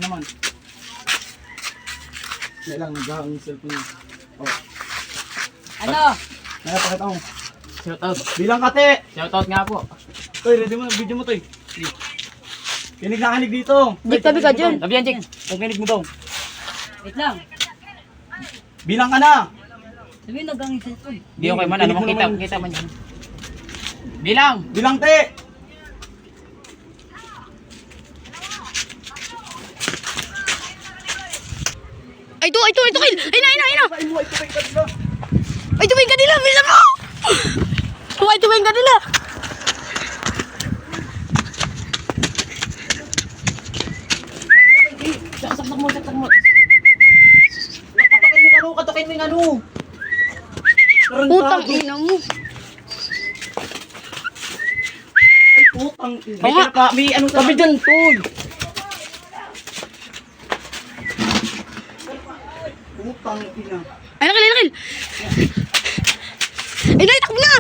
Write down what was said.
naman. Hindi lang, nag-hang yung cellphone niya. Oh. Ano? Pakita mo. Shoutout. Bilang kate! Shoutout nga po. Toy, ready mo, video mo toy. Kinig na kinig dito. Jik, tabi ka dyan. Sabi yan, Jik. Kinig mo daw. Wait lang. Bilang ka na! Sabi nag-ang cellphone. Di okay man, ano mo kita? Kita man yan. Bilang. Bilang te! Ay, ito, Kyle. Ay na. Ay mo, ito kay kanila. Ay, tuwing ka nila. Bisa mo. Ay, tuwing ka nila. Saksak mo. Katakin mo yung ano. Putang ina mo. Ay, putang ina. Oo nga. May ano Sabi dyan, tol. Putang ina. Ay, nakil. Ay, takbo na.